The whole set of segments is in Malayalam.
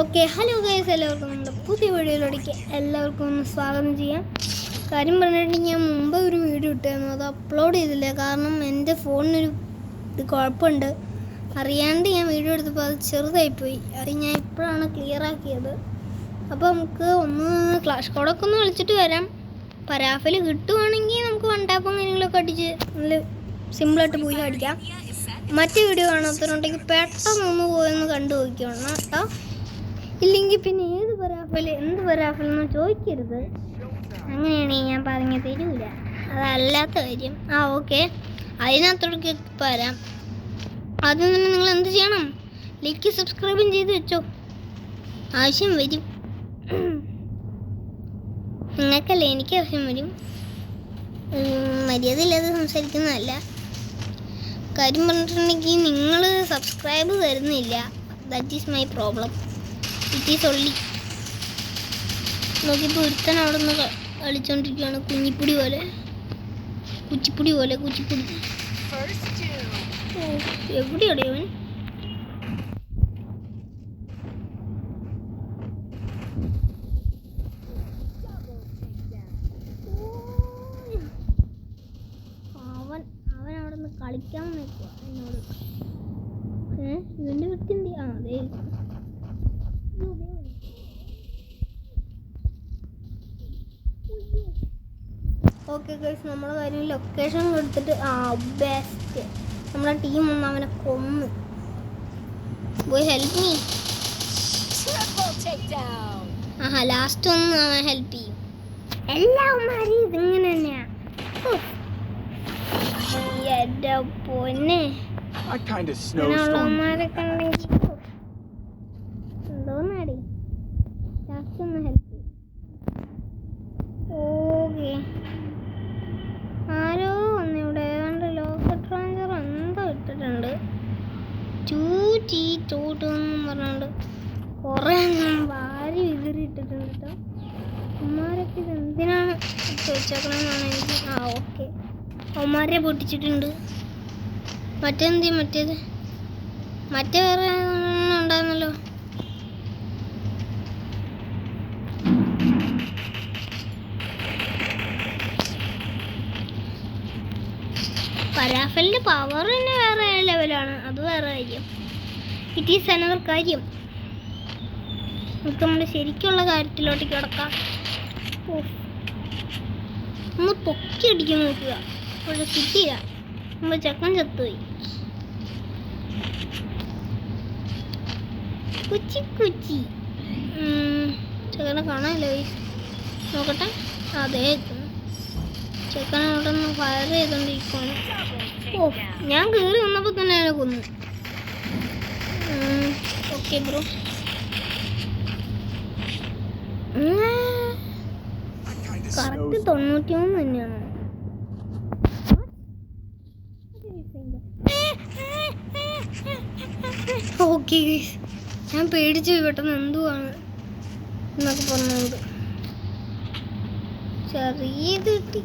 ഓക്കെ, ഹലോ ഗൈസ്, എല്ലാവർക്കും നമ്മുടെ പുതിയ വീഡിയോയിലേക്ക് എല്ലാവർക്കും ഒന്ന് സ്വാഗതം ചെയ്യാം. കാര്യം പറഞ്ഞിട്ടുണ്ടെങ്കിൽ ഞാൻ മുമ്പ് ഒരു വീഡിയോ ഇട്ടായിരുന്നു, അത് അപ്ലോഡ് ചെയ്തില്ല. കാരണം എൻ്റെ ഫോണിനൊരു കുഴപ്പമുണ്ട്. അറിയാണ്ട് ഞാൻ വീഡിയോ എടുത്തപ്പോൾ അത് ചെറുതായിപ്പോയി. അത് ഞാൻ ഇപ്പോഴാണ് ക്ലിയർ ആക്കിയത്. അപ്പോൾ നമുക്ക് ഒന്ന് ക്ലാഷ് കോഡൊക്കെ ഒന്ന് വിളിച്ചിട്ട് വരാം. പരാഫിൽ കിട്ടുവാണെങ്കിൽ നമുക്ക് വണ്ടാപ്പം കാര്യങ്ങളൊക്കെ അടിച്ച് നല്ല സിമ്പിളായിട്ട് പോയി അടിക്കാം. മറ്റു വീഡിയോ കാണാത്തവരുണ്ടെങ്കിൽ പെട്ടെന്നൊന്ന് പോയെന്ന് കണ്ടു നോക്കിയോണം കേട്ടോ. ഇല്ലെങ്കിൽ പിന്നെ എന്ത് പരാഫലെന്ന് ചോദിക്കരുത്. അങ്ങനെയാണെങ്കിൽ ഞാൻ പറഞ്ഞു തരൂല, അതല്ലാത്ത കാര്യം. ഓക്കെ, അതിനകത്തോടൊക്കെ വരാം. ആദ്യം തന്നെ നിങ്ങൾ എന്ത് ചെയ്യണം? ലൈക്ക് സബ്സ്ക്രൈബും ചെയ്ത് വെച്ചോ, ആവശ്യം വരും. നിങ്ങൾക്കല്ലേ, എനിക്ക് ആവശ്യം വരും. മര്യാദ ഇല്ലാതെ സംസാരിക്കുന്നതല്ല. കാര്യം പറഞ്ഞിട്ടുണ്ടെങ്കിൽ നിങ്ങൾ സബ്സ്ക്രൈബ് തരുന്നില്ല. That is my problem. It is only. നോക്കിയപ്പോൾ ഒരുത്തൻ അവിടെ നിന്ന് കളിച്ചോണ്ടിരിക്കുകയാണ്, കുച്ചിപ്പുടി പോലെ. എവിടെയാണ് അവൻ? അവൻ അവിടെ നിന്ന് കളിക്കാൻ നിൽക്കുക എന്നോട്. ഇവൻ്റെ വൃത്തിൻ്റെ അതെ. ഓക്കെ ഗൈസ്, നമ്മുടെ കാര്യം ലൊക്കേഷൻ കൊടുത്തിട്ട് ബെസ്റ്റ്. നമ്മുടെ ടീം ഒന്ന് അവനെ കൊന്ന് പോയി ഹെൽപ്പ് മീ. ലാസ്റ്റ് ഒന്ന് അവൻ ഹെൽപ്പ് ചെയ്യും. എല്ലാവന്മാരും ഇതിങ്ങനെ തന്നെയാ. എൻ്റെ പൊന്നെ, അങ്ങനെയുള്ളവന്മാരൊക്കെ ഉണ്ടെങ്കിൽ എന്തോന്നാടി. ലാസ്റ്റ് ഒന്ന് ഹെൽപ്പ് ചെയ്യും. ഓക്കെ, ആരോ വന്നിവിടെ ഏതാണ്ട് ലോക്കറ്റ് ട്രാൻസർ എന്തോ ഇട്ടിട്ടുണ്ട്. ചൂട്ടെന്നും പറഞ്ഞുകൊണ്ട് കുറേ വാരി വിതറിയിട്ടിട്ടുണ്ട് കേട്ടോ. അവന്മാരൊക്കെ ഇത് എന്തിനാണ് ചോദിച്ചേക്കണമെന്നാണ് എനിക്ക്. ഓക്കെ, അവന്മാരെ പൊട്ടിച്ചിട്ടുണ്ട്. മറ്റേ വേറെ ഉണ്ടായിരുന്നല്ലോ. പരാഫലിൻ്റെ പവർ തന്നെ വേറെ ലെവലാണ്, അത് വേറെ കാര്യം. ഇറ്റ് ഈസ് അനദർ കാര്യം. നമുക്ക് നമ്മുടെ ശരിക്കുള്ള കാര്യത്തിലോട്ട് കിടക്കാം. ഒന്ന് പൊക്കി അടിക്കാൻ നോക്കുക, പക്ഷെ കിട്ടിയില്ല. നമ്മൾ ചെക്കൻ ചത്തുപോയി. കുച്ചി ചെക്കനെ കാണാമല്ലോ. നോക്കട്ടെ, അതെ ചെക്കൻ അവിടെ നിന്ന് ഫയർ ചെയ്തോണ്ടിരിക്കുകയാണ്. ഞാൻ കയറി വന്നപ്പോൾ തന്നെ അതിനെ കൊന്നു. ഓക്കെ ബ്രോ, കറക്റ്റ് 93 തന്നെയാണ്. ഓക്കെ, ഞാൻ പേടിച്ചു പോയി പെട്ടെന്ന്. എന്തുവാണ് എന്നൊക്കെ പറഞ്ഞത് ചെറിയത് കിട്ടി,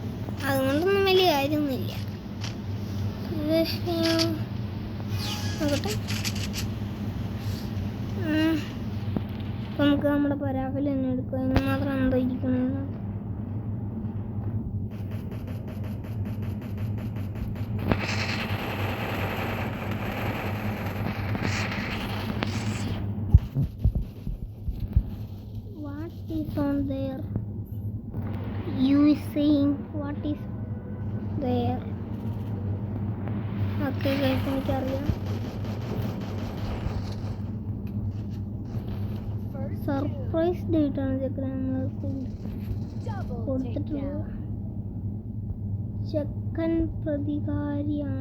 അതുകൊണ്ടൊന്നും വലിയ കാര്യമൊന്നുമില്ല. നോക്കട്ടെ, നമുക്ക് നമ്മുടെ പരാഫിൽ തന്നെ എടുക്കുക. എന്ന് മാത്രം എന്തോ ഇരിക്കണമെന്ന്. What is on there? You is saying what is there? Okay guys, എനിക്കറിയാം. സർപ്രൈസ് ഡേറ്റാണ് ചെക്കൻ നമ്മൾ കൊടുത്തിട്ടുള്ളത്. ചെക്കൻ പ്രതികാരം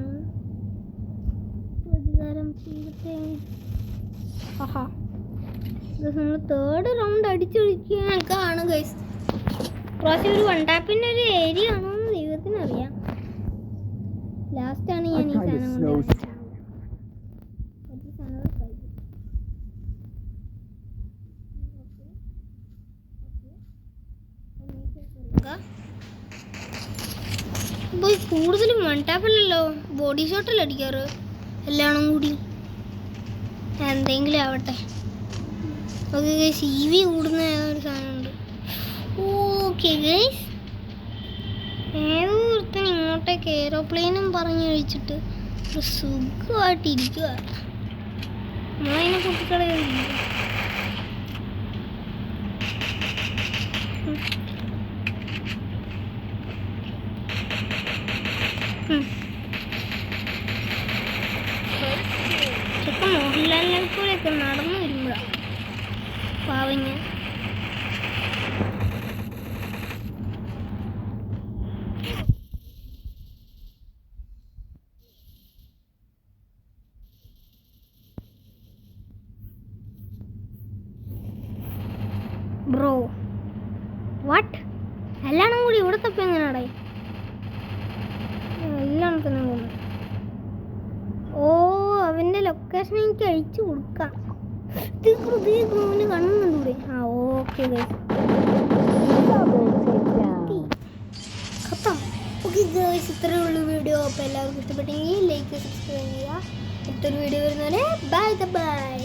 ചെയ്തിട്ടേ. നമ്മൾ 3rd റൗണ്ട് അടിച്ചൊഴിക്കാനൊക്കെയാണ് ഗൈസ്. പ്രാവശ്യം ഒരു വണ്ടാപ്പിൻ്റെ ഒരു ഏരിയ ആണോന്ന് ദൈവത്തിനറിയാം. ലാസ്റ്റാണ് ഞാൻ ഈ സാധനം കൊണ്ട് പോയി. കൂടുതലും വണ്ടാപ്പല്ലല്ലോ, ബോഡി ഷോട്ടല്ലേ അടിക്കാറ് എല്ലാണും കൂടി. എന്തെങ്കിലും ആവട്ടെ. ഓക്കെ ഗൈസ്, EV കൂടുന്ന ഏതൊരു സാധനമുണ്ട്. ഓക്കെ ഗൈസ്, ഏതോ ഒരുത്തൻ ഇങ്ങോട്ടേക്ക് എയ്റോപ്ലെയിനും പറഞ്ഞു കഴിച്ചിട്ട് ഒരു സുഖമായിട്ടിരിക്കുക. നമ്മളതിനെ പൊട്ടിക്കളയില്ല. ചെക്കൻ മോഹൻലാലിനെ കൂടെയൊക്കെ നടന്നു വരുമ്പോഴാണ് പാവഞ്ഞ. ബ്രോ വാട്ട്, എല്ലാണും കൂടി ഇവിടെ തപ്പി എങ്ങനെയാടായി? എല്ലാം തന്നെ പോകുന്നു. ഓ, അവൻ്റെ ലൊക്കേഷൻ എനിക്ക് അയച്ചു കൊടുക്കാം. അവന് കാണുന്നുണ്ടൂടെ? ആ ഓക്കെ ഖത്തം. ഓക്കെ ഗൈസ്, ഇത്രയേ ഉള്ളൂ വീഡിയോ. അപ്പോൾ എല്ലാവർക്കും ഇഷ്ടപ്പെട്ടെങ്കിൽ ലൈക്ക്, സബ്സ്ക്രൈബ് ചെയ്യുക. അടുത്തൊരു വീഡിയോ വരുന്നവരെ ബൈ ബൈ.